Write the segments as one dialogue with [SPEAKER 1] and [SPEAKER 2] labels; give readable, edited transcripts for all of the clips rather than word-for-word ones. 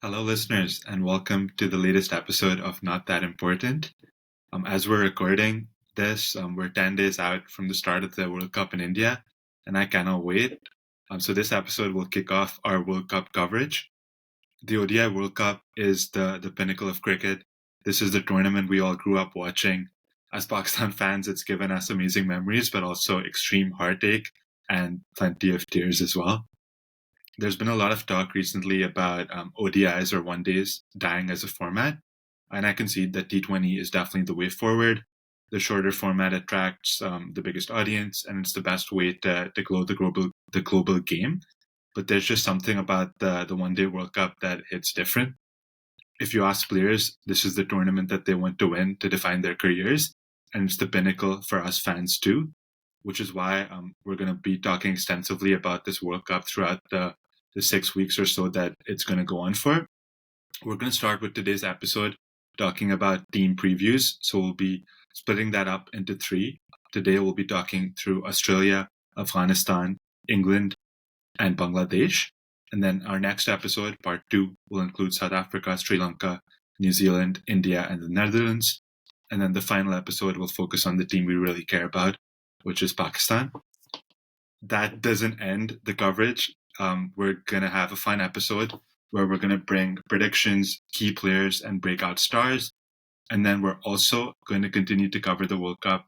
[SPEAKER 1] Hello, listeners, and welcome to the latest episode of Not That Important. As we're recording this, we're 10 days out from the start of the World Cup in India, and I cannot wait. So, this episode will kick off our World Cup coverage. The ODI World Cup is the pinnacle of cricket. This is the tournament we all grew up watching. As Pakistan fans, it's given us amazing memories, but also extreme heartache and plenty of tears as well. There's been a lot of talk recently about ODIs or one days dying as a format, and I concede that T20 is definitely the way forward. The shorter format attracts the biggest audience, and it's the best way to grow the global game. But there's just something about the one day World Cup that hits different. If you ask players, this is the tournament that they want to win to define their careers, and it's the pinnacle for us fans too, which is why we're going to be talking extensively about this World Cup throughout the 6 weeks or so that it's going to go on for. We're going to start with today's episode talking about team previews. So we'll be splitting that up into three. Today we'll be talking through Australia, Afghanistan, England, and Bangladesh. And then our next episode, part two, will include South Africa, Sri Lanka, New Zealand, India, and the Netherlands. And then the final episode will focus on the team we really care about, which is Pakistan. That doesn't end the coverage. We're going to have a fun episode where we're going to bring predictions, key players, and breakout stars. And then we're also going to continue to cover the World Cup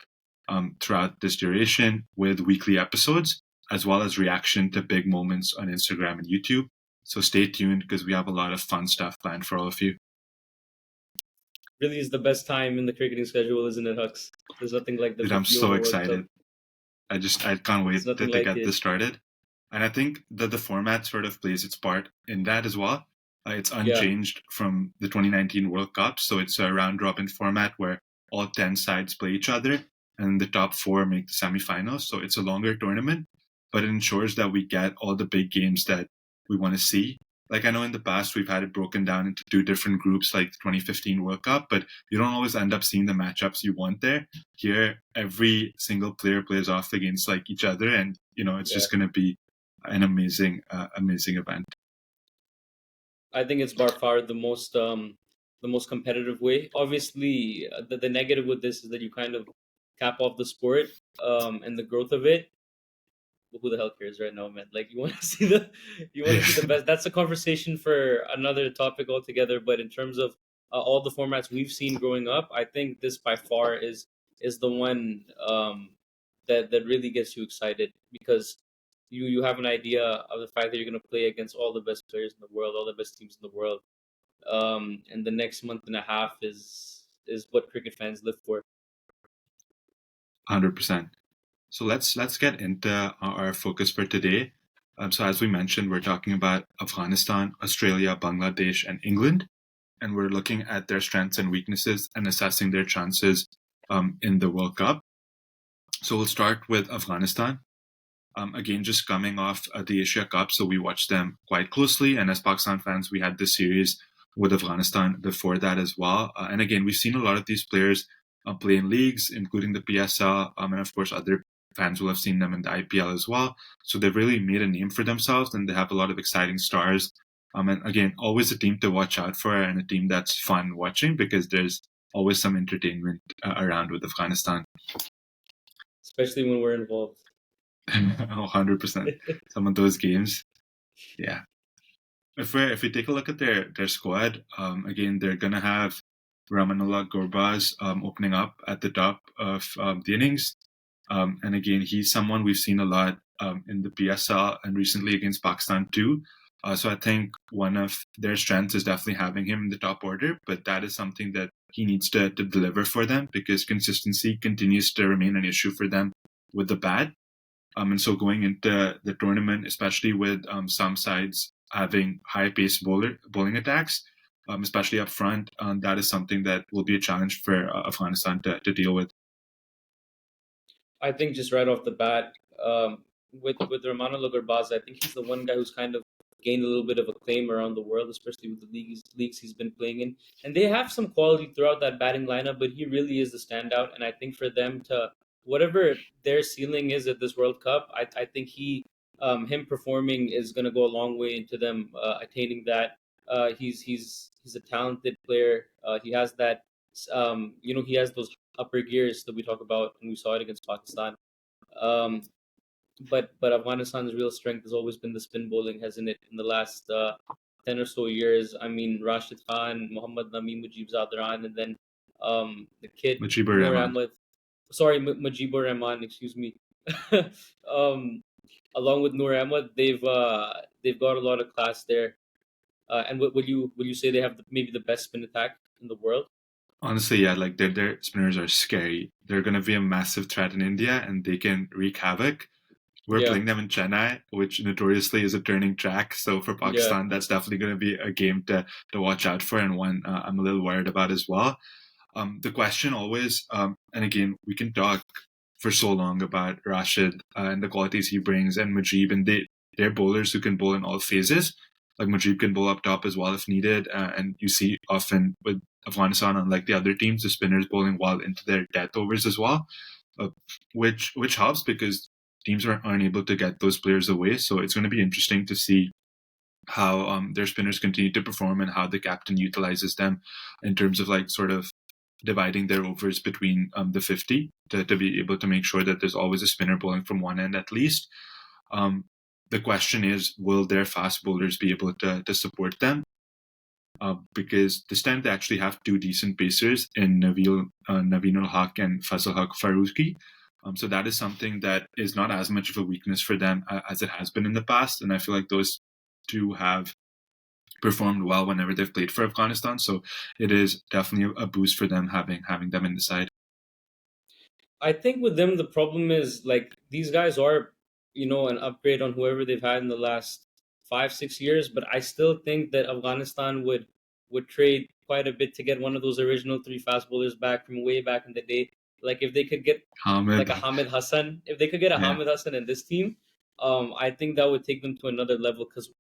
[SPEAKER 1] throughout this duration with weekly episodes, as well as reaction to big moments on Instagram and YouTube. So stay tuned because we have a lot of fun stuff planned for all of you.
[SPEAKER 2] Really is the best time in the cricketing schedule, isn't it, Hux? There's nothing like the
[SPEAKER 1] Dude, I'm
[SPEAKER 2] 50
[SPEAKER 1] so
[SPEAKER 2] over World
[SPEAKER 1] excited.
[SPEAKER 2] Cup.
[SPEAKER 1] I can't wait
[SPEAKER 2] There's
[SPEAKER 1] to
[SPEAKER 2] nothing like
[SPEAKER 1] get
[SPEAKER 2] it.
[SPEAKER 1] this started. And I think that the format sort of plays its part in that as well. It's unchanged from the 2019 World Cup. So it's a round robin format where all 10 sides play each other and the top four make the semifinals. So it's a longer tournament, but it ensures that we get all the big games that we want to see. Like I know in the past we've had it broken down into two different groups like the 2015 World Cup, but you don't always end up seeing the matchups you want there. Here, every single player plays off against like each other, and it's just going to be an amazing event.
[SPEAKER 2] I think it's by far the most competitive way. Obviously, the negative with this is that you kind of cap off the sport and the growth of it. Who the hell cares right now, man? Like you want to see the best. That's a conversation for another topic altogether. But in terms of all the formats we've seen growing up, I think this by far is the one that really gets you excited because you have an idea of the fact that you're going to play against all the best players in the world, all the best teams in the world, and the next month and a half is what cricket fans live for.
[SPEAKER 1] 100%. So let's get into our focus for today. So as we mentioned, we're talking about Afghanistan, Australia, Bangladesh, and England, and we're looking at their strengths and weaknesses and assessing their chances in the World Cup. So we'll start with Afghanistan. Again, just coming off the Asia Cup, so we watched them quite closely. And as Pakistan fans, we had this series with Afghanistan before that as well. And again, we've seen a lot of these players play in leagues, including the PSL, and of course, other fans will have seen them in the IPL as well. So they've really made a name for themselves, and they have a lot of exciting stars. And again, always a team to watch out for, and a team that's fun watching because there's always some entertainment around with Afghanistan.
[SPEAKER 2] Especially when we're involved.
[SPEAKER 1] 100%. Some of those games, yeah. If we take a look at their squad, again they're gonna have Ramanullah Gurbaz opening up at the top of the innings, and again he's someone we've seen a lot in the PSL and recently against Pakistan too. So I think one of their strengths is definitely having him in the top order, but that is something that he needs to deliver for them because consistency continues to remain an issue for them with the bat. And so going into the tournament, especially with some sides having high-paced bowling attacks, especially up front, that is something that will be a challenge for Afghanistan to deal with.
[SPEAKER 2] I think just right off the bat, with Ramanullah Gurbaz, I think he's the one guy who's kind of gained a little bit of acclaim around the world, especially with the leagues he's been playing in. And they have some quality throughout that batting lineup, but he really is the standout. And I think for them to whatever their ceiling is at this World Cup, I think him performing is going to go a long way into them attaining that. He's a talented player. He has that, he has those upper gears that we talk about, and we saw it against Pakistan. Um, but Afghanistan's real strength has always been the spin bowling, hasn't it? In the last 10 or so years, I mean, Rashid Khan, Muhammad Naeem, Mujib Zadran, and then the kid
[SPEAKER 1] Mujibur
[SPEAKER 2] Noor
[SPEAKER 1] Rahman.
[SPEAKER 2] Ahmed. Sorry, Mujibur Rahman. Excuse me. um, Along with Noor Ahmed, they've got a lot of class there. And will you say they have maybe the best spin attack in the world?
[SPEAKER 1] Honestly, yeah, like their spinners are scary. They're going to be a massive threat in India, and they can wreak havoc. We're
[SPEAKER 2] Yeah,
[SPEAKER 1] playing them in Chennai, which notoriously is a turning track. So for
[SPEAKER 2] yeah.
[SPEAKER 1] Pakistan, that's definitely going to be a game to watch out for, and one I'm a little worried about as well. The question always, and again, we can talk for so long about Rashid and the qualities he brings, and Mujib, and they're bowlers who can bowl in all phases. Like Mujib can bowl up top as well if needed, and you see often with Afghanistan, unlike the other teams, the spinners bowling well into their death overs as well, uh, which helps because teams aren't able to get those players away. So it's going to be interesting to see how their spinners continue to perform and how the captain utilizes them in terms of like sort of dividing their overs between the 50 to be able to make sure that there's always a spinner bowling from one end at least. Um, the question is, will their fast bowlers be able to support them? Because this time they actually have two decent pacers in Naveen ul Haq and Fazal Haq Faruqi. So that is something that is not as much of a weakness for them as it has been in the past. And I feel like those two have performed well whenever they've played for Afghanistan. So it is definitely a boost for them having them in the side.
[SPEAKER 2] I think with them the problem is like these guys are, an upgrade on whoever they've had in the last 5 6 years. But I still think that Afghanistan would trade quite a bit to get one of those original three fast bowlers back from way back in the day. Like if they could get like
[SPEAKER 1] Hamid,
[SPEAKER 2] a Hamid Hassan, if they could get a
[SPEAKER 1] yeah,
[SPEAKER 2] Hamid Hassan in this team, I think that would take them to another level. Because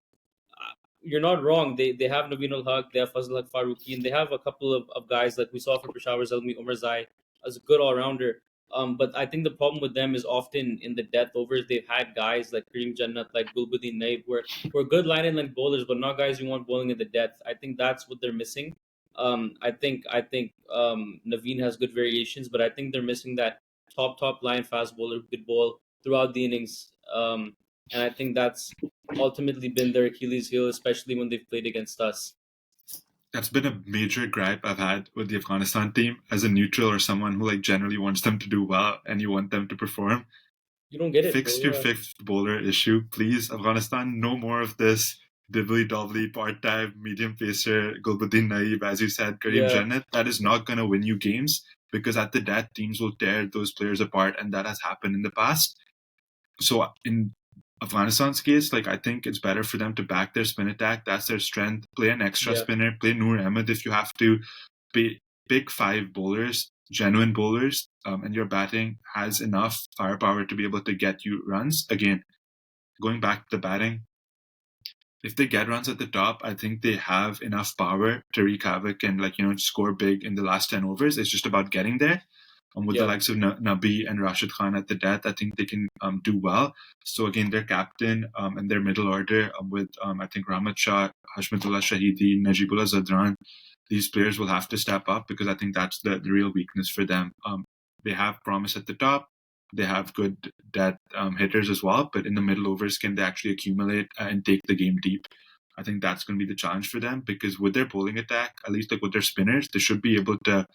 [SPEAKER 2] you're not wrong. They have Naveen ul Haq, they have Fazl Haq Faruqi, and they have a couple of guys like we saw for Peshawar Zalmi Umar Zai as a good all rounder. But I think the problem with them is often in the death overs. They've had guys like Kareem Jannat, like Gulbuddin Naib, who are good line and length bowlers, but not guys you want bowling in the death. I think that's what they're missing. I think Naveen has good variations, but I think they're missing that top line fast bowler who could bowl throughout the innings. And I think that's ultimately been their Achilles heel, especially when they've played against us.
[SPEAKER 1] that's been a major gripe I've had with the Afghanistan team as a neutral or someone who like generally wants them to do well and you want them to perform.
[SPEAKER 2] You don't get it, bro.
[SPEAKER 1] Fix your
[SPEAKER 2] Yeah,
[SPEAKER 1] fifth bowler issue, please, Afghanistan. No more of this dibbly dobbly part-time medium pacer Gulbuddin Naib, as you said, Kareem
[SPEAKER 2] yeah,
[SPEAKER 1] Jannat. That is not going to win you games because at the death, teams will tear those players apart, and that has happened in the past. So in Afghanistan's case, like I think it's better for them to back their spin attack. That's their strength. Play an extra
[SPEAKER 2] yeah,
[SPEAKER 1] spinner. Play Noor Ahmed if you have to. Pick five bowlers, genuine bowlers, and your batting has enough firepower to be able to get you runs. Again, going back to the batting, if they get runs at the top, I think they have enough power to wreak havoc and score big in the last 10 overs. It's just about getting there. With the
[SPEAKER 2] yeah,
[SPEAKER 1] likes of Nabi and Rashid Khan at the death, I think they can do well. So again, their captain and their middle order with I think Rahmat Shah, Hashmatullah Shahidi, Najibullah Zadran, these players will have to step up because I think that's the real weakness for them. They have promise at the top. They have good death hitters as well, but in the middle overs, can they actually accumulate and take the game deep? I think that's going to be the challenge for them because with their bowling attack, at least like with their spinners, they should be able to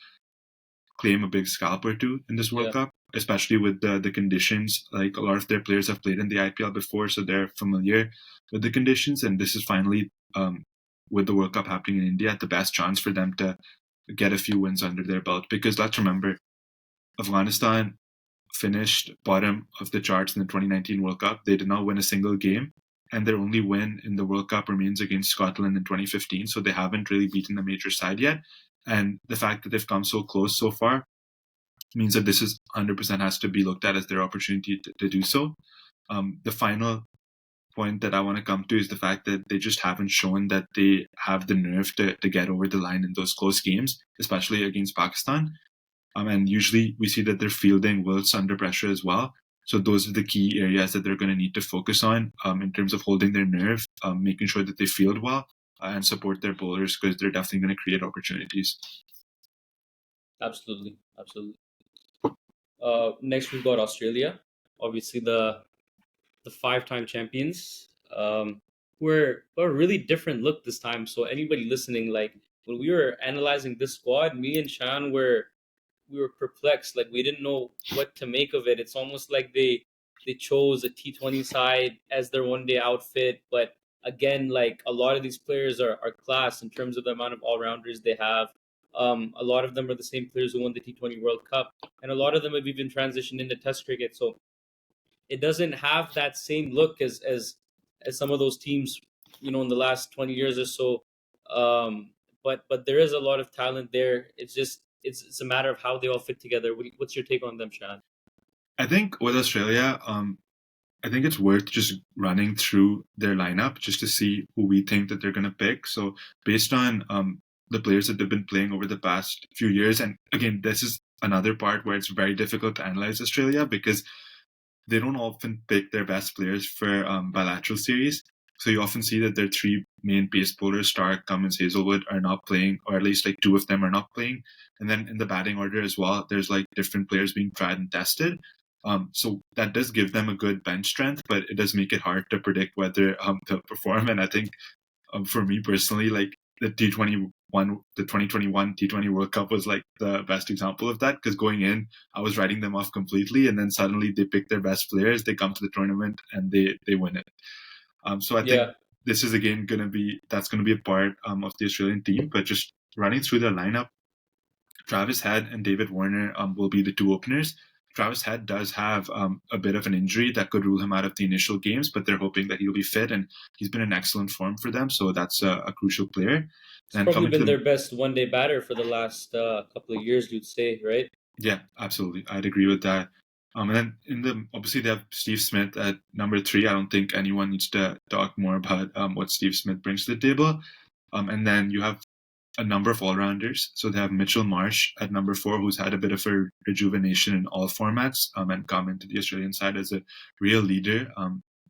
[SPEAKER 1] claim a big scalp or two in this World
[SPEAKER 2] yeah,
[SPEAKER 1] Cup, especially with the conditions. Like a lot of their players have played in the IPL before, so they're familiar with the conditions. And this is finally, with the World Cup happening in India, the best chance for them to get a few wins under their belt. Because let's remember, Afghanistan finished bottom of the charts in the 2019 World Cup. They did not win a single game. And their only win in the World Cup remains against Scotland in 2015. So they haven't really beaten a major side yet. And the fact that they've come so close so far means that this is 100% has to be looked at as their opportunity to do so. The final point that I want to come to is the fact that they just haven't shown that they have the nerve to get over the line in those close games, especially against Pakistan. And usually we see that their fielding wilts under pressure as well. So those are the key areas that they're going to need to focus on in terms of holding their nerve, making sure that they field well. and support their bowlers because they're definitely going to create opportunities.
[SPEAKER 2] Absolutely, absolutely. Next, we've got Australia. Obviously, the five-time champions. We're a really different look this time. So anybody listening, like when we were analyzing this squad, me and Shan we were perplexed. Like we didn't know what to make of it. It's almost like they chose a T20 side as their one day outfit, but again, like a lot of these players are class in terms of the amount of all rounders they have. A lot of them are the same players who won the T20 World Cup, and a lot of them have even transitioned into Test cricket. So it doesn't have that same look as some of those teams, in the last 20 years or so. But there is a lot of talent there. It's just it's a matter of how they all fit together. What's your take on them, Shan?
[SPEAKER 1] I think with Australia, I think it's worth just running through their lineup just to see who we think that they're going to pick. So based on the players that they've been playing over the past few years, and again, this is another part where it's very difficult to analyze Australia because they don't often pick their best players for bilateral series. So you often see that their three main pace bowlers, Stark, Cummins, Hazelwood, are not playing, or at least like two of them are not playing. And then in the batting order as well, there's like different players being tried and tested. So that does give them a good bench strength, but it does make it hard to predict whether they'll perform. And I think for me personally, like the 2021 T20 World Cup was like the best example of that because going in, I was writing them off completely, and then suddenly they pick their best players, they come to the tournament, and they win it. So I think
[SPEAKER 2] Yeah,
[SPEAKER 1] this is again going to be a part of the Australian team, but just running through their lineup, Travis Head and David Warner will be the two openers. Travis Head does have a bit of an injury that could rule him out of the initial games, but they're hoping that he'll be fit, and he's been in excellent form for them, so that's a crucial player.
[SPEAKER 2] it's
[SPEAKER 1] And
[SPEAKER 2] probably
[SPEAKER 1] coming to
[SPEAKER 2] been
[SPEAKER 1] the
[SPEAKER 2] their best one day batter for the last couple of years, you'd say, right?
[SPEAKER 1] Yeah, absolutely, I'd agree with that. And then obviously they have Steve Smith at number three. I don't think anyone needs to talk more about what Steve Smith brings to the table. And then you have a number of all-rounders. So they have Mitchell Marsh at number four, who's had a bit of a rejuvenation in all formats and come into the Australian side as a real leader,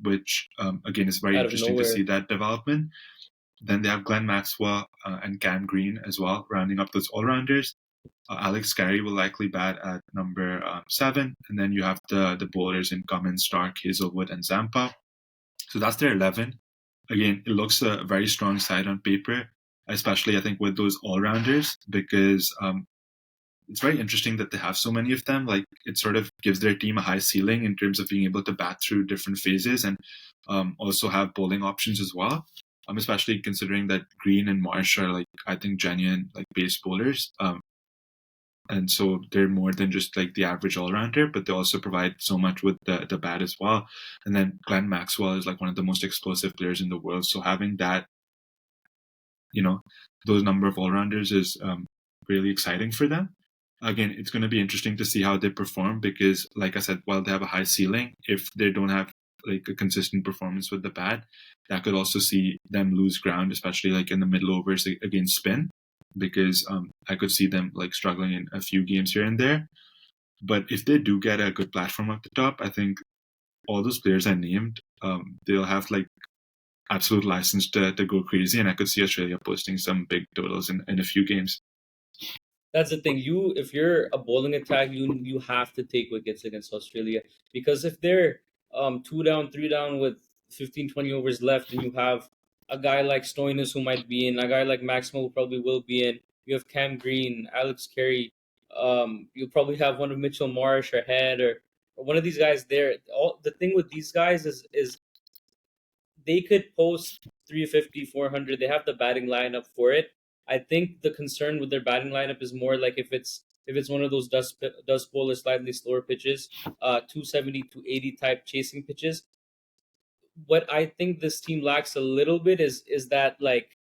[SPEAKER 1] which again is very
[SPEAKER 2] Out of
[SPEAKER 1] interesting to see
[SPEAKER 2] nowhere.
[SPEAKER 1] that development. Then they have Glenn Maxwell and Cam Green as well, rounding up those all-rounders. Alex Carey will likely bat at number seven, and then you have the bowlers in Cummins, Stark, Hazelwood, and Zampa. So that's their 11. Again, it looks a very strong side on paper, especially I think with those all rounders, because it's very interesting that they have so many of them. Like it sort of gives their team a high ceiling in terms of being able to bat through different phases and also have bowling options as well. Especially considering that Green and Marsh are like I think genuine like base bowlers. And so they're more than just like the average all rounder, but they also provide so much with the bat as well. And then Glenn Maxwell is like one of the most explosive players in the world. So having that, you know, those number of all rounders is really exciting for them. Again, it's going to be interesting to see how they perform because, like I said, while they have a high ceiling, if they don't have like a consistent performance with the bat, that could also see them lose ground, especially like in the middle overs against spin, because I could see them like struggling in a few games here and there. But if they do get a good platform at the top, I think all those players I named, they'll have like absolute license to go crazy, and I could see Australia posting some big totals in a few games.
[SPEAKER 2] That's the thing. If you're a bowling attack, you have to take wickets against Australia because if they're two down, three down with 15, 20 overs left, and you have a guy like Stoinis who might be in, a guy like Maxwell who probably will be in. You have Cam Green, Alex Carey. You'll probably have one of Mitchell Marsh or Head or one of these guys there. All the thing with these guys is they could post 350, 400. They have the batting lineup for it. I think the concern with their batting lineup is more like if it's one of those dust bowl or slightly slower pitches, 270 to 80 type chasing pitches. What I think this team lacks a little bit is that like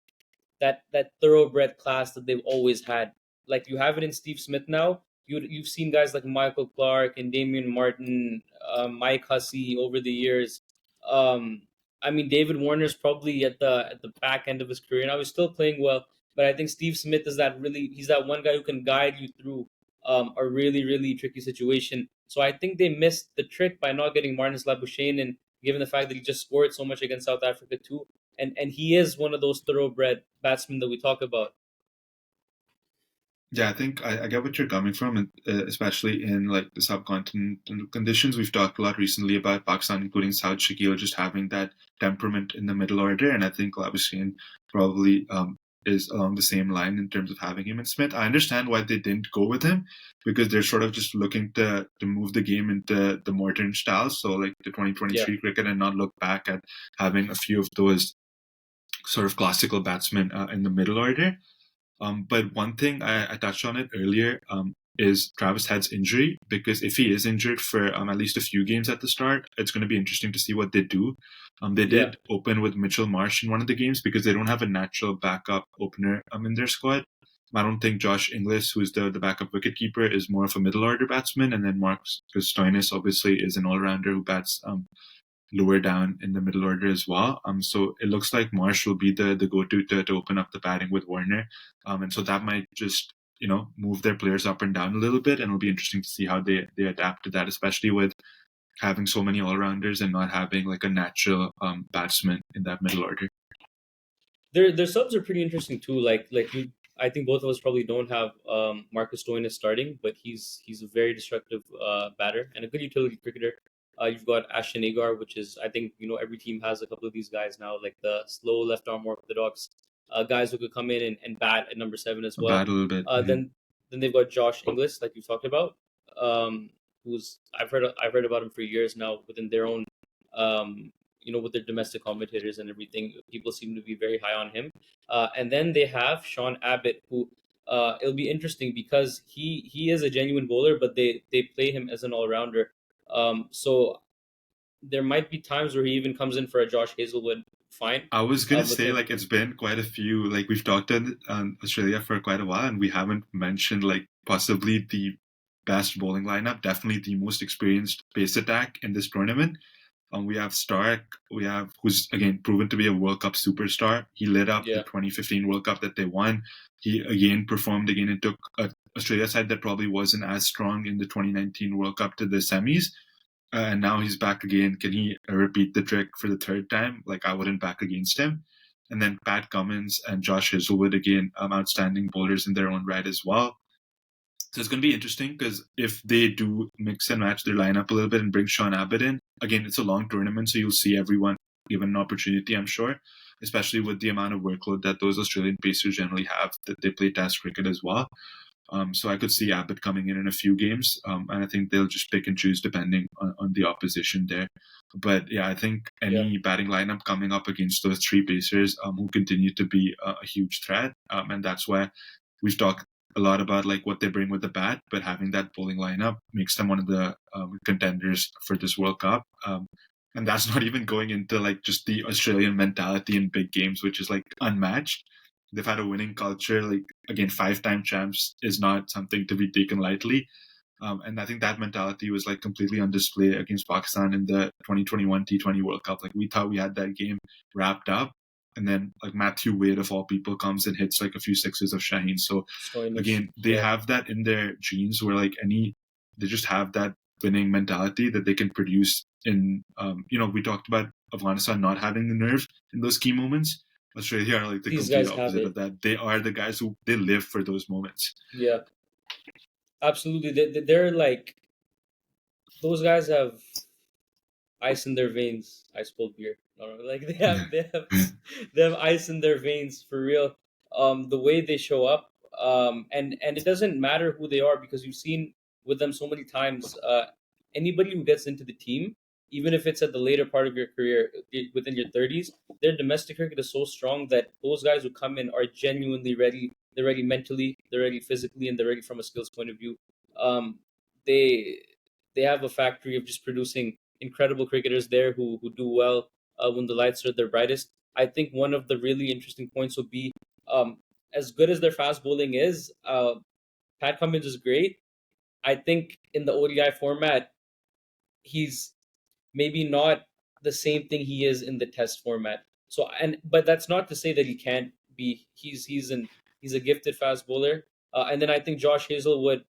[SPEAKER 2] that thoroughbred class that they've always had. Like you have it in Steve Smith now. You've seen guys like Michael Clark and Damian Martin, Mike Hussey over the years. Um, I mean, David Warner's probably at the back end of his career now. He's still playing well, but I think Steve Smith is he's that one guy who can guide you through a really tricky situation. So I think they missed the trick by not getting Martin Labuschagne and given the fact that he just scored so much against South Africa too, and he is one of those thoroughbred batsmen that we talk about.
[SPEAKER 1] Yeah, I think I get what you're coming from, and especially in like the subcontinental conditions. We've talked a lot recently about Pakistan, including South Shakil, just having that temperament in the middle order, and I think Labuschagne probably is along the same line in terms of having him in Smith. I understand why they didn't go with him because they're sort of just looking to move the game into the modern style, so like the
[SPEAKER 2] Yeah,
[SPEAKER 1] 2023 cricket, and not look back at having a few of those sort of classical batsmen in the middle order. But one thing I touched on it earlier is Travis Head's injury, because if he is injured for at least a few games at the start, it's going to be interesting to see what they do. They
[SPEAKER 2] yeah,
[SPEAKER 1] did open with Mitchell Marsh in one of the games because they don't have a natural backup opener in their squad. I don't think Josh Inglis, who's the backup wicketkeeper, is more of a middle order batsman, and then Marcus Stoinis obviously is an all rounder who bats lower down in the middle order as well. So it looks like Marsh will be the go-to to open up the batting with Warner. And so that might just, move their players up and down a little bit. And it'll be interesting to see how they adapt to that, especially with having so many all-rounders and not having like a natural batsman in that middle order.
[SPEAKER 2] their subs are pretty interesting too. I think both of us probably don't have Marcus Stoinis starting, but he's a very destructive batter and a good utility cricketer. You've got Ashton Agar, which is, I think, every team has a couple of these guys now, like the slow left arm orthodox guys who could come in and bat at number 7 as
[SPEAKER 1] A
[SPEAKER 2] well.
[SPEAKER 1] bat a little bit.
[SPEAKER 2] Uh,
[SPEAKER 1] Mm-hmm.
[SPEAKER 2] then they've got Josh Inglis, like you talked about, who's I've heard about him for years now within their own with their domestic commentators and everything. People seem to be very high on him. And then they have Sean Abbott, who it'll be interesting because he is a genuine bowler, but they play him as an all rounder. So there might be times where he even comes in for a Josh Hazelwood fine.
[SPEAKER 1] I was gonna
[SPEAKER 2] But
[SPEAKER 1] say,
[SPEAKER 2] then
[SPEAKER 1] like, it's been quite a few, like we've talked on Australia for quite a while, and we haven't mentioned like possibly the best bowling lineup, definitely the most experienced pace attack in this tournament. We have Stark, who's again proven to be a World Cup superstar. He lit up the
[SPEAKER 2] yeah,
[SPEAKER 1] 2015 World Cup that they won. He again performed again and took a Australia side that probably wasn't as strong in the 2019 World Cup to the semis. And now he's back again. Can he repeat the trick for the third time? Like, I wouldn't back against him. And then Pat Cummins and Josh Hazelwood again, outstanding bowlers in their own right as well. So it's going to be interesting because if they do mix and match their lineup a little bit and bring Sean Abbott in, again, it's a long tournament, so you'll see everyone given an opportunity, I'm sure, especially with the amount of workload that those Australian pacers generally have, that they play Test cricket as well. So I could see Abbott coming in a few games, and I think they'll just pick and choose depending on the opposition there. But yeah, I think
[SPEAKER 2] yeah,
[SPEAKER 1] any batting lineup coming up against those three pacers who continue to be a huge threat, and that's why we've talked a lot about like what they bring with the bat, but having that bowling lineup makes them one of the contenders for this World Cup. And that's not even going into like just the Australian mentality in big games, which is like unmatched. They've had a winning culture. Like again, five-time champs is not something to be taken lightly. And I think that mentality was like completely on display against Pakistan in the 2021 T20 World Cup. Like we thought we had that game wrapped up, and then like Matthew Wade of all people comes and hits like a few sixes of Shaheen. So
[SPEAKER 2] Stoinis.
[SPEAKER 1] again, they
[SPEAKER 2] Yeah,
[SPEAKER 1] have that in their genes where like they just have that winning mentality that they can produce in. We talked about Afghanistan not having the nerve in those key moments. Australia are like the
[SPEAKER 2] these
[SPEAKER 1] complete
[SPEAKER 2] guys have
[SPEAKER 1] opposite
[SPEAKER 2] it.
[SPEAKER 1] of that. They are the guys who they live for those moments.
[SPEAKER 2] Yeah, absolutely. They're like those guys have ice in their veins. Ice cold beer. No, like they have ice in their veins for real. The way they show up, and it doesn't matter who they are because you've seen with them so many times. Anybody who gets into the team, even if it's at the later part of your career, within your 30s, their domestic cricket is so strong that those guys who come in are genuinely ready. They're ready mentally, they're ready physically, and they're ready from a skills point of view. Um, they they have a factory of just producing incredible cricketers there who do well when the lights are their brightest. I think one of the really interesting points would be as good as their fast bowling is, Pat Cummins is great. I think in the ODI format, he's maybe not the same thing he is in the test format. So but that's not to say that he can't be. He's a gifted fast bowler. And then I think Josh Hazelwood.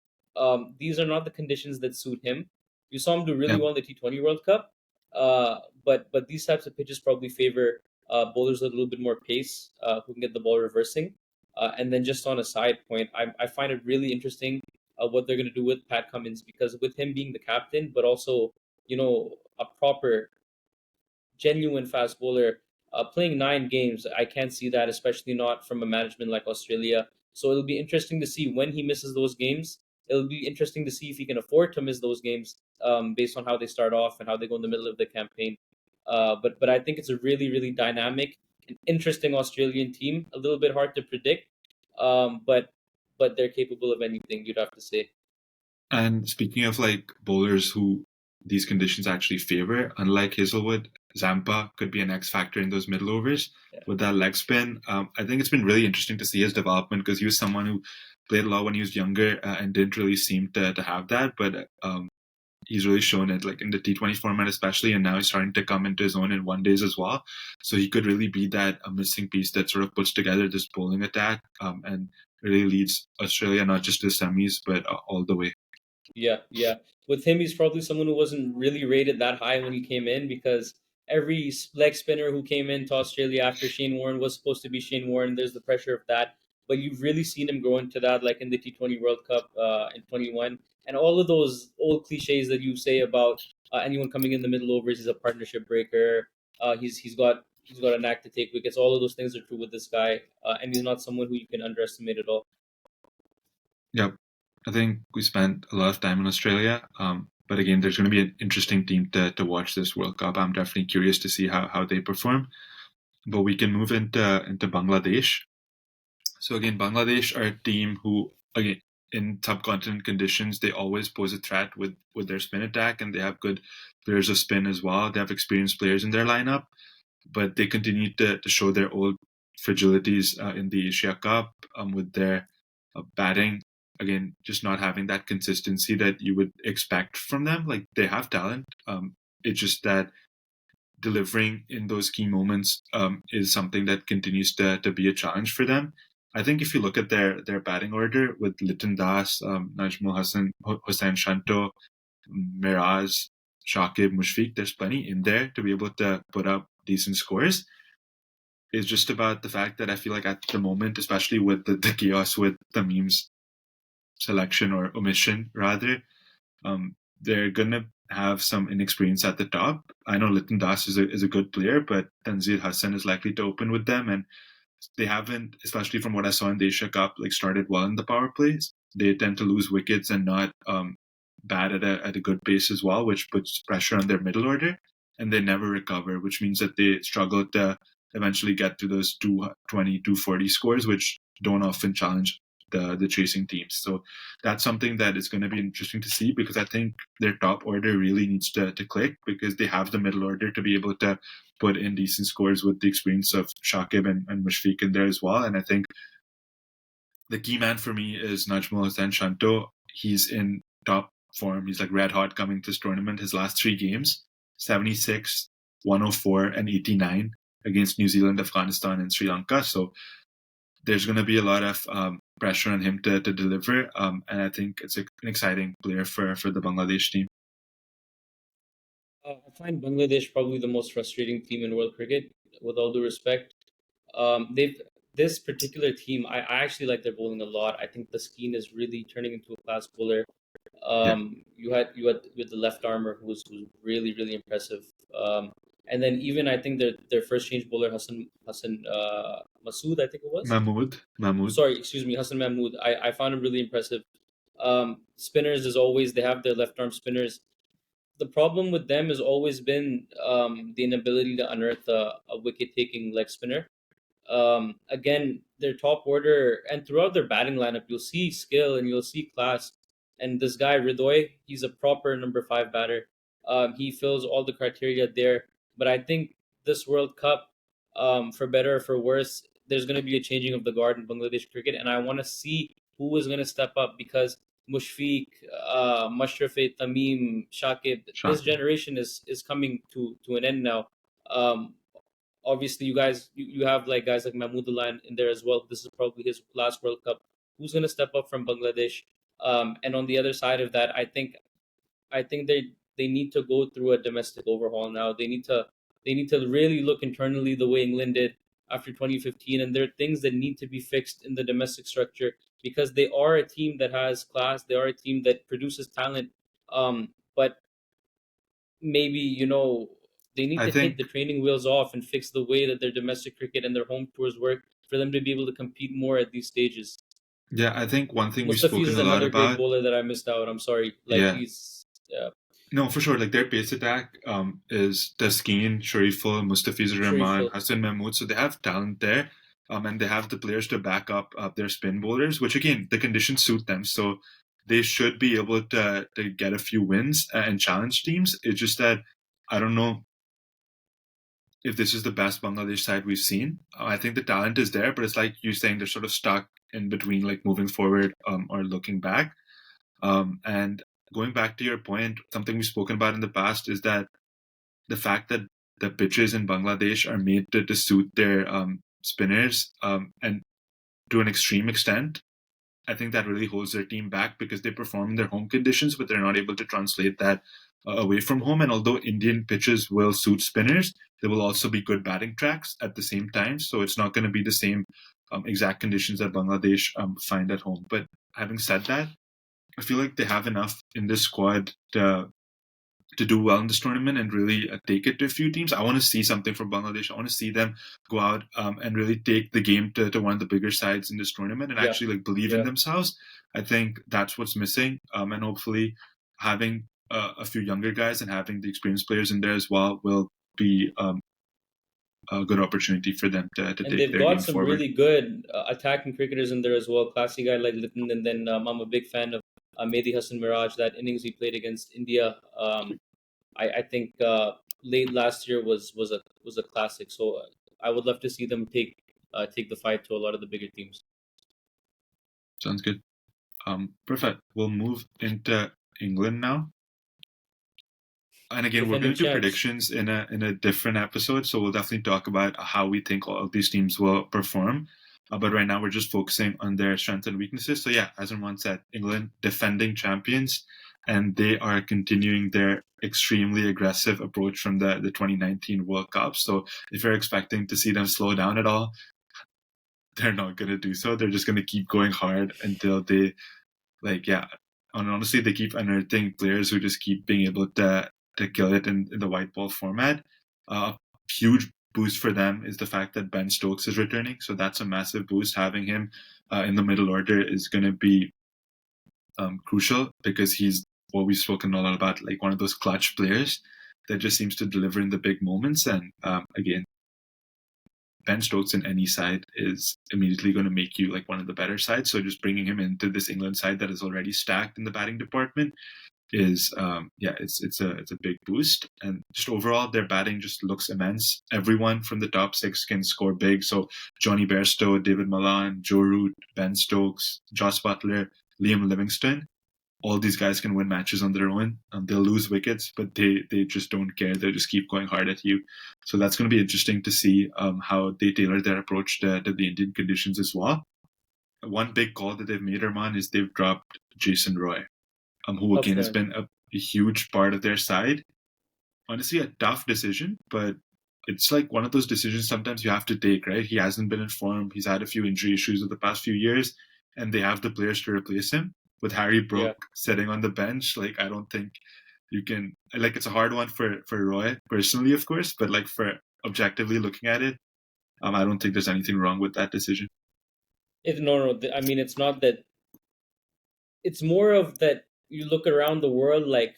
[SPEAKER 2] These are not the conditions that suit him. You saw him do really
[SPEAKER 1] Yeah,
[SPEAKER 2] well in the T20 World Cup. But these types of pitches probably favor bowlers with a little bit more pace, who can get the ball reversing. And then just on a side point, I find it really interesting what they're going to do with Pat Cummins, because with him being the captain, but also a proper genuine fast bowler. Playing 9 games, I can't see that, especially not from a management like Australia. So it'll be interesting to see when he misses those games. It'll be interesting to see if he can afford to miss those games, based on how they start off and how they go in the middle of the campaign. But I think it's a really really dynamic and interesting Australian team. A little bit hard to predict, but they're capable of anything. You'd have to say.
[SPEAKER 1] And speaking of like bowlers who these conditions actually favor, unlike Hazelwood, Zampa could be an X factor in those middle overs
[SPEAKER 2] Yeah.
[SPEAKER 1] with that leg spin. I think it's been really interesting to see his development because he was someone who played a lot when he was younger and didn't really seem to have that. But he's really shown it like in the T20 format especially, and now he's starting to come into his own in one days as well. So he could really be that missing piece that sort of puts together this bowling attack and really leads Australia not just to the semis but all the way.
[SPEAKER 2] Yeah, yeah. With him, he's probably someone who wasn't really rated that high when he came in, because every leg spinner who came into Australia after Shane Warne was supposed to be Shane Warne. There's the pressure of that. But you've really seen him grow into that, like in the T20 World Cup in 21. And all of those old cliches that you say about anyone coming in the middle overs, he's a partnership breaker. He's got a knack to take wickets. All of those things are true with this guy, and he's not someone who you can underestimate at all.
[SPEAKER 1] Yep. I think we spent a lot of time in Australia. But again, there's going to be an interesting team to watch this World Cup. I'm definitely curious to see how they perform. But we can move into Bangladesh. So again, Bangladesh are a team who, again, in subcontinent conditions, they always pose a threat with their spin attack, and they have good players of spin as well. They have experienced players in their lineup, but they continue to show their old fragilities in the Asia Cup with their batting. Again, just not having that consistency that you would expect from them. Like they have talent. It's just that delivering in those key moments is something that continues to be a challenge for them. I think if you look at their batting order with Liton Das, Najmul Hussain Shanto, Miraz, Shakib, Mushfiq, there's plenty in there to be able to put up decent scores. It's just about the fact that I feel like at the moment, especially with the chaos with Tamim's selection or omission rather, they're gonna have some inexperience at the top. I know Liton Das is a good player, but Tanzir Hassan is likely to open with them, and they haven't, especially from what I saw in the Asia Cup, like started well in the power plays. They tend to lose wickets and not bat at a good pace as well, which puts pressure on their middle order, and they never recover, which means that they struggle to eventually get to those 220, 240 scores, which don't often challenge the chasing teams. So that's something that is going to be interesting to see because I think their top order really needs to click because they have the middle order to be able to put in decent scores with the experience of Shakib and Mushfiq in there as well. And I think the key man for me is Najmul Hussain Shanto. He's in top form. He's like red hot coming to this tournament. His last 3 games, 76, 104, and 89 against New Zealand, Afghanistan, and Sri Lanka. So there's going to be a lot of pressure on him to deliver. And I think it's an exciting player for the Bangladesh team.
[SPEAKER 2] I find Bangladesh probably the most frustrating team in world cricket, with all due respect. They've This particular team, I actually like their bowling a lot. I think the Skeen is really turning into a class bowler.
[SPEAKER 1] Yeah.
[SPEAKER 2] You had with the left armor who was really really impressive. And then even I think their first change bowler Hassan Masood, I think it was.
[SPEAKER 1] Mahmood.
[SPEAKER 2] Sorry, excuse me, Hassan Mahmood. I found him really impressive. Spinners, as always, they have their left arm spinners. The problem with them has always been the inability to unearth a wicket taking leg spinner. Again, their top order and throughout their batting lineup, you'll see skill and you'll see class. And this guy Ridoy, he's a proper number 5 batter. He fills all the criteria there. But I think this World Cup, for better or for worse, there's going to be a changing of the guard in Bangladesh cricket, and I want to see who is going to step up because Mushfiq, Mashrafe, Tamim, Shakib, this
[SPEAKER 1] Shakib.
[SPEAKER 2] generation is coming to an end now. Um, Obviously, you have like guys like Mahmudullah in there as well. This is probably his last World Cup. Who's going to step up from Bangladesh? And on the other side of that, I think they need to go through a domestic overhaul now. They need to really look internally the way England did after 2015, and there are things that need to be fixed in the domestic structure because they are a team that has class. They are a team that produces talent. But maybe they need
[SPEAKER 1] I
[SPEAKER 2] to take
[SPEAKER 1] think,
[SPEAKER 2] the training wheels off and fix the way that their domestic cricket and their home tours work for them to be able to compete more at these stages.
[SPEAKER 1] yeah, I think one thing we've
[SPEAKER 2] Mustafiz
[SPEAKER 1] spoken
[SPEAKER 2] is
[SPEAKER 1] a lot
[SPEAKER 2] another great
[SPEAKER 1] about.
[SPEAKER 2] bowler that I missed out. I'm sorry. Like
[SPEAKER 1] Yeah,
[SPEAKER 2] he's
[SPEAKER 1] no, for sure. Like their pace attack is Taskeen, Shariful, Mustafiz Rahman,
[SPEAKER 2] Shariful.
[SPEAKER 1] Hassan Mahmood. So they have talent there, and they have the players to back up their spin bowlers, which again the conditions suit them. So they should be able to get a few wins and challenge teams. It's just that I don't know if this is the best Bangladesh side we've seen. I think the talent is there, but it's like you saying they're sort of stuck in between, like moving forward or looking back. And going back to your point, something we've spoken about in the past is that the fact that the pitches in Bangladesh are made to suit their spinners and to an extreme extent. I think that really holds their team back because they perform in their home conditions, but they're not able to translate that away from home. And although Indian pitches will suit spinners, there will also be good batting tracks at the same time. So it's not going to be the same exact conditions that Bangladesh find at home. But having said that, I feel like they have enough in this squad to do well in this tournament and really take it to a few teams. I want to see something from Bangladesh. I want to see them go out and really take the game to one of the bigger sides in this tournament and
[SPEAKER 2] Yeah,
[SPEAKER 1] actually like believe in
[SPEAKER 2] yeah.
[SPEAKER 1] themselves. I think that's what's missing, and hopefully having a few younger guys and having the experienced players in there as well will be a good opportunity for them to
[SPEAKER 2] And
[SPEAKER 1] take
[SPEAKER 2] they've
[SPEAKER 1] their
[SPEAKER 2] got
[SPEAKER 1] game
[SPEAKER 2] some
[SPEAKER 1] forward.
[SPEAKER 2] really good attacking cricketers in there as well. Classy guy like Litton, and then I'm a big fan of Mehdi Hassan Miraj. That innings he played against India, I think late last year was a classic. So I would love to see them take the fight to a lot of the bigger teams.
[SPEAKER 1] Sounds good. Perfect. We'll move into England now. And again, we're
[SPEAKER 2] Defending
[SPEAKER 1] going to do
[SPEAKER 2] champs.
[SPEAKER 1] predictions in a different episode, so we'll definitely talk about how we think all of these teams will perform. But right now, we're just focusing on their strengths and weaknesses. So yeah, as Arman said, England defending champions, and they are continuing their extremely aggressive approach from the 2019 World Cup. So if you're expecting to see them slow down at all, they're not going to do so. They're just going to keep going hard until they like yeah. And honestly, they keep unearthing players who just keep being able to kill it in the white ball format. A huge boost for them is the fact that Ben Stokes is returning, so that's a massive boost. Having him in the middle order is going to be crucial because he's what we've spoken a lot about, like one of those clutch players that just seems to deliver in the big moments. And again, Ben Stokes in any side is immediately going to make you like one of the better sides. So just bringing him into this England side that is already stacked in the batting department is it's a big boost. And just overall their batting just looks immense. Everyone from the top six can score big. So Johnny Bairstow, David Malan, Joe Root, Ben Stokes, Joss Butler, Liam Livingstone, all these guys can win matches on their own. They'll lose wickets, but they just don't care. They just keep going hard at you. So that's going to be interesting to see how they tailor their approach to the Indian conditions as well. One big call that they've made, Arman, is they've dropped Jason Roy, who again has
[SPEAKER 2] Afghan.
[SPEAKER 1] been a huge part of their side. Honestly, a tough decision, but it's like one of those decisions sometimes you have to take, right? He hasn't been in form. He's had a few injury issues of the past few years, and they have the players to replace him. With Harry
[SPEAKER 2] Yeah.
[SPEAKER 1] Brook sitting on the bench, like I don't think you can like it's a hard one for Roy personally, of course, but like for objectively looking at it, I don't think there's anything wrong with that decision.
[SPEAKER 2] No. I mean, it's not that. It's more of that you look around the world like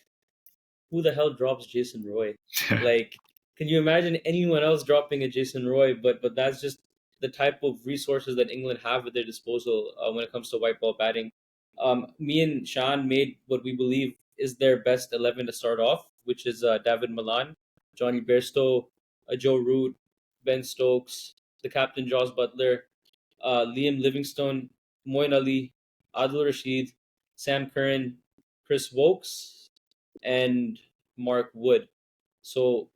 [SPEAKER 2] who the hell drops Jason Roy? Like, can you imagine anyone else dropping a Jason Roy? But that's just the type of resources that England have at their disposal when it comes to white ball batting. Me and Shan made what we believe is their best 11 to start off, which is David Malan, Johnny Bairstow, Joe Root, Ben Stokes, the captain Jos Butler, Liam Livingstone, Moin Ali, Adil Rashid, Sam Curran, Chris Wokes, and Mark Wood. So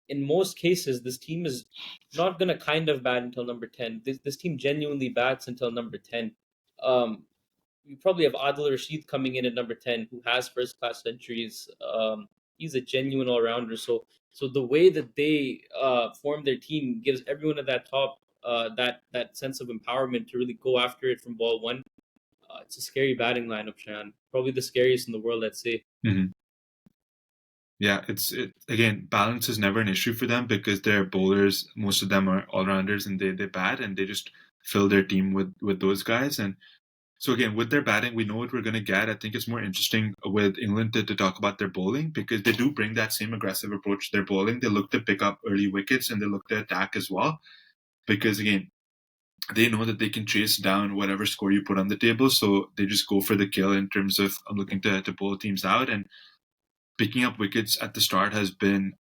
[SPEAKER 2] in most cases, this team is not gonna kind of bat until number 10. This team genuinely bats until number 10. Um, we probably have Adil Rashid coming in at number 10, who has first class centuries. He's a genuine all rounder. So the way that they form their team gives everyone at that top that sense of empowerment to really go after it from ball one. It's a scary batting lineup, Shan. Probably the scariest in the world, I'd say.
[SPEAKER 1] Hmm. Yeah, again, balance is never an issue for them because their bowlers, most of them are all rounders and they bat and they just fill their team with those guys. And so again, with their batting, we know what we're going to get. I think it's more interesting with England to talk about their bowling because they do bring that same aggressive approach to their bowling. They look to pick up early wickets and they look to attack as well because again, they know that they can chase down whatever score you put on the table. So they just go for the kill in terms of looking to bowl teams out. And picking up wickets at the start has been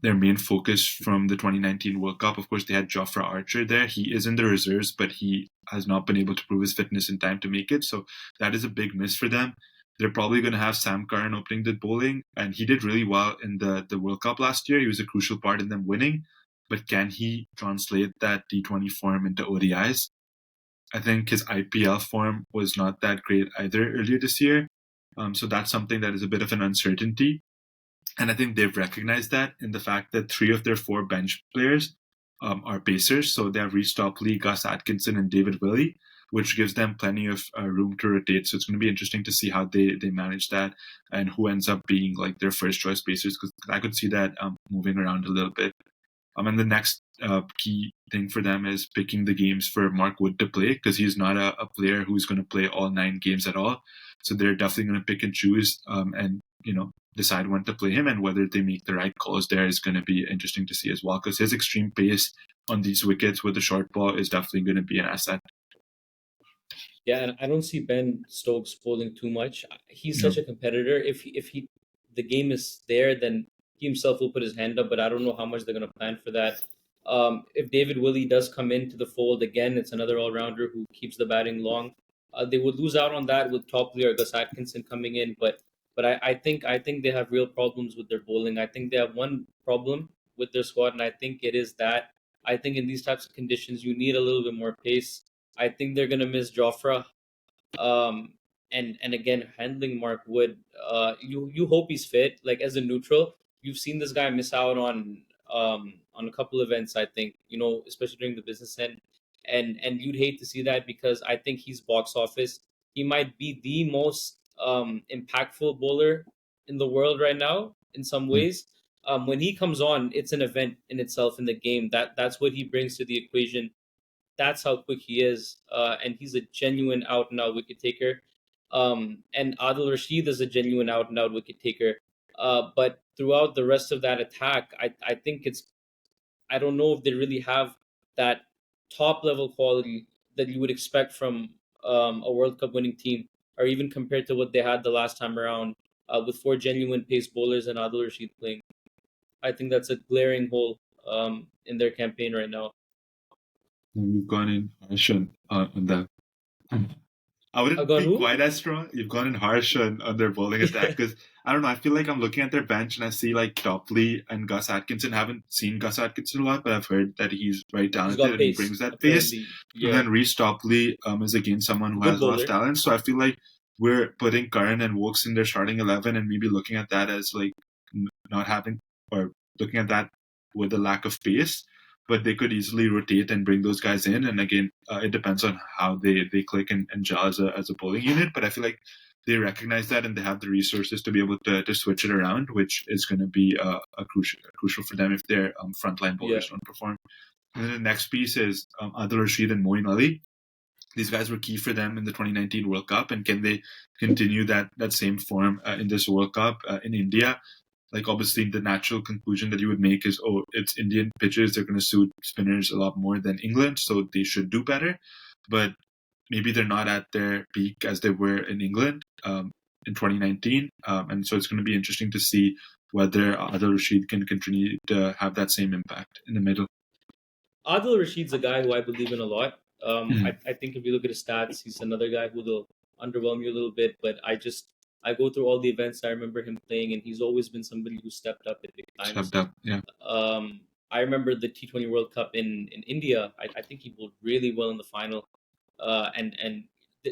[SPEAKER 1] their main focus from the 2019 World Cup. Of course, they had Jofra Archer there. He is in the reserves, but he has not been able to prove his fitness in time to make it. So that is a big miss for them. They're probably going to have Sam Curran opening the bowling, and he did really well in the World Cup last year. He was a crucial part in them winning. But can he translate that T20 form into ODIs? I think his IPL form was not that great either earlier this year. So that's something that is a bit of an uncertainty. And I think they've recognized that in the fact that 3 of their 4 bench players are pacers. So they have Reece Topley, Gus Atkinson, and David Willey, which gives them plenty of room to rotate. So it's going to be interesting to see how they manage that and who ends up being like their first choice pacers, because I could see that moving around a little bit. And the next key thing for them is picking the games for Mark Wood to play because he's not a player who's going to play all 9 games at all. So they're definitely going to pick and choose and, decide when to play him, and whether they make the right calls there is going to be interesting to see as well because his extreme pace on these wickets with the short ball is definitely going to be an asset.
[SPEAKER 2] Yeah, and I don't see Ben Stokes bowling too much. He's
[SPEAKER 1] No.
[SPEAKER 2] such a competitor. If the game is there, then he himself will put his hand up. But I don't know how much they're going to plan for that. If David Willey does come into the fold again, it's another all rounder who keeps the batting long. They would lose out on that with Topley or Gus Atkinson coming in, but I think they have real problems with their bowling. I think they have one problem with their squad, and I think it is that I think in these types of conditions you need a little bit more pace. I think they're gonna miss Jofra. Um, and again, handling Mark Wood, you hope he's fit. Like as a neutral, you've seen this guy miss out on a couple events. I think especially during the business end, and you'd hate to see that because I think he's box office. He might be the most impactful bowler in the world right now in some
[SPEAKER 1] Mm.
[SPEAKER 2] ways. When he comes on, it's an event in itself in the game. That's what he brings to the equation. That's how quick he is, and he's a genuine out and out wicket taker. And Adil Rashid is a genuine out and out wicket taker. But throughout the rest of that attack, I think I don't know if they really have that top level quality that you would expect from a World Cup winning team, or even compared to what they had the last time around with 4 genuine pace bowlers and Adil Rashid playing. I think that's a glaring hole in their campaign right now.
[SPEAKER 1] You've gone in harsh on that. I
[SPEAKER 2] I've
[SPEAKER 1] wouldn't
[SPEAKER 2] gone
[SPEAKER 1] be
[SPEAKER 2] who?
[SPEAKER 1] quite as strong. You've gone in harsh on their bowling attack because I don't know. I feel like I'm looking at their bench and I see like Topley and Gus Atkinson. Haven't seen Gus Atkinson a lot, but I've heard that he's very
[SPEAKER 2] He's
[SPEAKER 1] talented
[SPEAKER 2] got
[SPEAKER 1] and he
[SPEAKER 2] pace,
[SPEAKER 1] brings that pace.
[SPEAKER 2] apparently.
[SPEAKER 1] And
[SPEAKER 2] Yeah,
[SPEAKER 1] then Reece Topley is again someone who
[SPEAKER 2] good
[SPEAKER 1] has a lot of
[SPEAKER 2] bowler.
[SPEAKER 1] talent. So I feel like we're putting Curran and Wokes in their starting 11 and maybe looking at that as like not having or looking at that with a lack of pace. But they could easily rotate and bring those guys in. And again, it depends on how they click and gel as a bowling unit. But I feel like they recognize that and they have the resources to be able to switch it around, which is going to be a crucial for them if their frontline
[SPEAKER 2] Yeah.
[SPEAKER 1] bowlers don't perform. And then the next piece is Adil Rashid and Moeen Ali. These guys were key for them in the 2019 World Cup, and can they continue that same form in this World Cup in India? Like obviously the natural conclusion that you would make is, oh, it's Indian pitchers, they're going to suit spinners a lot more than England, so they should do better. But maybe they're not at their peak as they were in England in 2019, and so it's going to be interesting to see whether Adil Rashid can continue to have that same impact in the middle.
[SPEAKER 2] Adil Rashid's a guy who I believe in a lot.
[SPEAKER 1] Mhm.
[SPEAKER 2] I think if you look at his stats, he's another guy who will underwhelm you a little bit. But I go through all the events I remember him playing, and he's always been somebody who stepped up at big times.
[SPEAKER 1] Stepped up, yeah.
[SPEAKER 2] I remember the T20 World Cup in India. I think he bowled really well in the final, and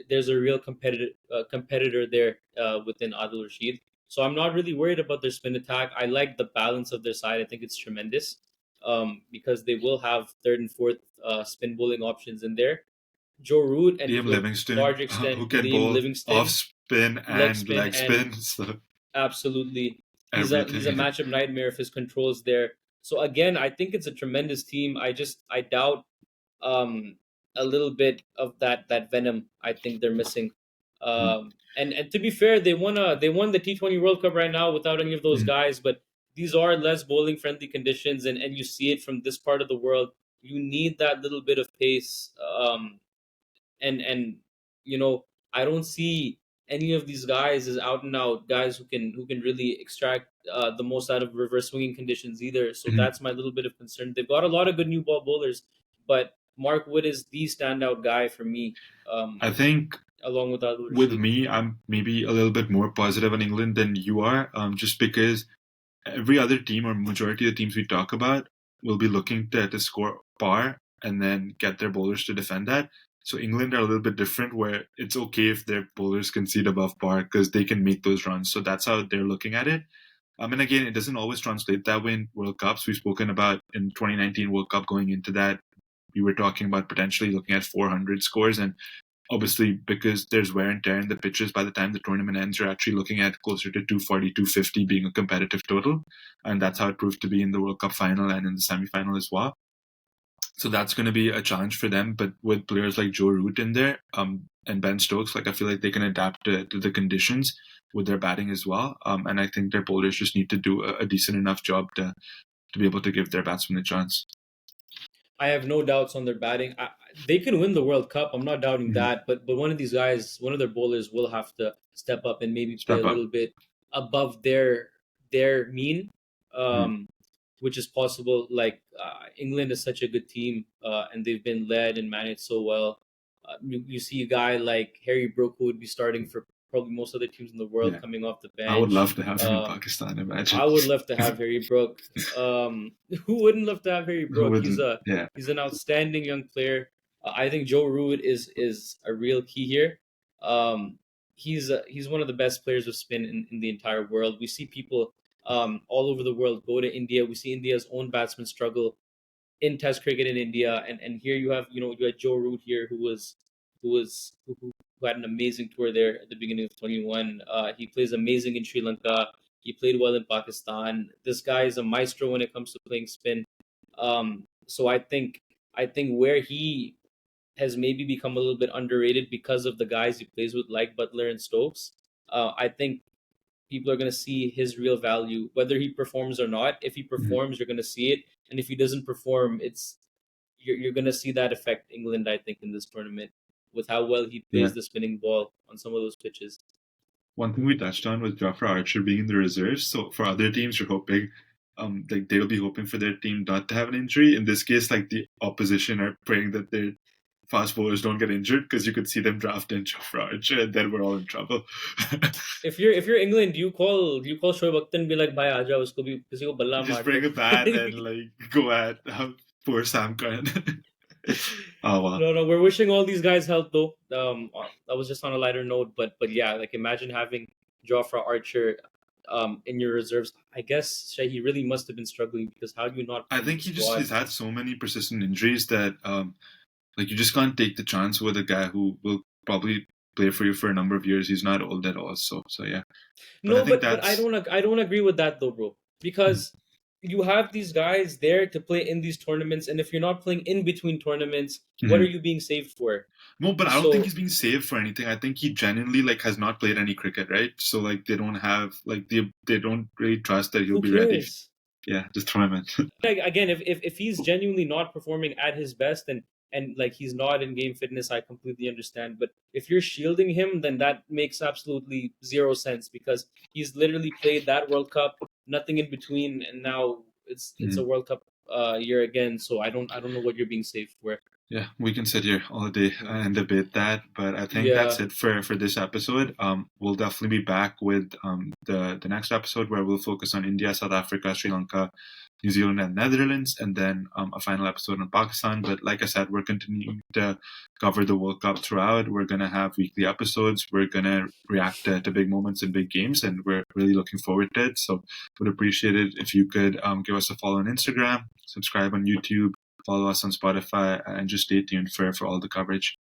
[SPEAKER 2] there's a real competitor there within Adil Rashid. So I'm not really worried about their spin attack. I like the balance of their side. I think it's tremendous because they will have third and fourth spin bowling options in there. Joe Root and
[SPEAKER 1] Liam
[SPEAKER 2] to a
[SPEAKER 1] Livingston,
[SPEAKER 2] large extent
[SPEAKER 1] who can
[SPEAKER 2] Liam
[SPEAKER 1] bowl off
[SPEAKER 2] Livingston,
[SPEAKER 1] spin
[SPEAKER 2] leg
[SPEAKER 1] and
[SPEAKER 2] spin
[SPEAKER 1] leg
[SPEAKER 2] and
[SPEAKER 1] spin, so
[SPEAKER 2] absolutely he's a
[SPEAKER 1] everything.
[SPEAKER 2] matchup nightmare if his controls there. So again, I think it's a tremendous team. I doubt um, a little bit of that venom. I think they're missing. And to be fair, they won the T20 World Cup right now without any of those
[SPEAKER 1] Mm.
[SPEAKER 2] guys. But these are less bowling friendly conditions, and you see it from this part of the world. You need that little bit of pace. And I don't see any of these guys as out and out guys who can really extract the most out of reverse swinging conditions either. So
[SPEAKER 1] Mm.
[SPEAKER 2] that's my little bit of concern. They've got a lot of good new ball bowlers, but Mark Wood is the standout guy for me,
[SPEAKER 1] I think
[SPEAKER 2] along with Adil
[SPEAKER 1] with
[SPEAKER 2] Rashid.
[SPEAKER 1] me, I'm maybe a little bit more positive on England than you are, just because every other team or majority of the teams we talk about will be looking to score par and then get their bowlers to defend that. So England are a little bit different, where it's okay if their bowlers concede above par because they can make those runs. So that's how they're looking at it. And again, it doesn't always translate that way in World Cups. We've spoken about in 2019 World Cup going into that. We were talking about potentially looking at 400 scores, and obviously because there's wear and tear in the pitches, by the time the tournament ends, you're actually looking at closer to 240, 250 being a competitive total. And that's how it proved to be in the World Cup final and in the semi-final as well. So that's going to be a challenge for them. But with players like Joe Root in there and Ben Stokes, like I feel like they can adapt to the conditions with their batting as well. And I think their bowlers just need to do a decent enough job to be able to give their batsmen a chance.
[SPEAKER 2] I have no doubts on their batting. They can win the World Cup. I'm not doubting
[SPEAKER 1] Mm-hmm.
[SPEAKER 2] that. But one of these guys, one of their bowlers, will have to step up and maybe play a
[SPEAKER 1] Step up.
[SPEAKER 2] little bit above their mean,
[SPEAKER 1] Mm-hmm.
[SPEAKER 2] which is possible. Like England is such a good team, and they've been led and managed so well. You see a guy like Harry Brook, who would be starting for probably most other teams in the world,
[SPEAKER 1] Yeah.
[SPEAKER 2] coming off the
[SPEAKER 1] I would
[SPEAKER 2] bench.
[SPEAKER 1] love to have him in Pakistan, imagine.
[SPEAKER 2] I would love to have Harry Brook. Who wouldn't love to have Harry
[SPEAKER 1] Who
[SPEAKER 2] Brook? He's
[SPEAKER 1] wouldn't?
[SPEAKER 2] a
[SPEAKER 1] Yeah.
[SPEAKER 2] he's an outstanding young player. I think Joe Root is a real key here. He's one of the best players of spin in the entire world. We see people all over the world go to India. We see India's own batsmen struggle in Test cricket in India, and here you had Joe Root here who had an amazing tour there at the beginning of 21. He plays amazing in Sri Lanka. He played well in Pakistan. This guy is a maestro when it comes to playing spin. So I think where he has maybe become a little bit underrated because of the guys he plays with, like Butler and Stokes. I think people are going to see his real value, whether he performs or not. If he
[SPEAKER 1] Mhm.
[SPEAKER 2] performs, you're going to see it, and if he doesn't perform, you're going to see that affect England. I think in this tournament, with how well he
[SPEAKER 1] Yeah.
[SPEAKER 2] plays the spinning ball on some of those pitches.
[SPEAKER 1] One thing we touched on was Jafra Archer being in the reserves. So for other teams, you're hoping, like they'll be hoping for their team not to have an injury. In this case, like the opposition are praying that their fast bowlers don't get injured because you could see them draft in Jafra Archer, and then we're all in trouble.
[SPEAKER 2] If you're England, do you call Shoaib Akhtar and be like, "Bhai, aja usko bhi kisi ko balla
[SPEAKER 1] Just
[SPEAKER 2] maar
[SPEAKER 1] bring
[SPEAKER 2] do."
[SPEAKER 1] a bat and like go at poor Sam Curran. Oh wow.
[SPEAKER 2] No, no, we're wishing all these guys health though. That was just on a lighter note, but yeah, like imagine having Jofra Archer in your reserves. I guess he really must have been struggling because how do you not
[SPEAKER 1] I
[SPEAKER 2] put him in
[SPEAKER 1] think
[SPEAKER 2] the squad?
[SPEAKER 1] he's had so many persistent injuries that like you just can't take the chance with a guy who will probably play for you for a number of years. He's not old at all, so yeah. But I
[SPEAKER 2] No,
[SPEAKER 1] think
[SPEAKER 2] but
[SPEAKER 1] that's
[SPEAKER 2] I don't agree with that though, bro. Because you have these guys there to play in these tournaments, and if you're not playing in between tournaments, what are
[SPEAKER 1] Mhm.
[SPEAKER 2] you being saved for?
[SPEAKER 1] No, but I don't think
[SPEAKER 2] So
[SPEAKER 1] he's being saved for anything. I think he genuinely like has not played any cricket, right? So like they don't have like they don't really trust that he'll
[SPEAKER 2] who
[SPEAKER 1] be ready.
[SPEAKER 2] cares?
[SPEAKER 1] Yeah, just throw him in.
[SPEAKER 2] Like again, if he's genuinely not performing at his best and like he's not in game fitness, I completely understand. But if you're shielding him, then that makes absolutely zero sense because he's literally played that World Cup, nothing in between, and now it's a
[SPEAKER 1] Mhm.
[SPEAKER 2] World Cup year again. So I don't know what you're being saved for.
[SPEAKER 1] Yeah, we can sit here all day and debate that, but I think that's
[SPEAKER 2] Yeah,
[SPEAKER 1] it for this episode. We'll definitely be back with the next episode where we'll focus on India, South Africa, Sri Lanka, New Zealand and Netherlands, and then a final episode on Pakistan. But like I said, we're continuing to cover the World Cup throughout. We're going to have weekly episodes. We're going to react to big moments and big games, and we're really looking forward to it. So would appreciate it if you could give us a follow on Instagram, subscribe on YouTube, follow us on Spotify, and just stay tuned for all the coverage.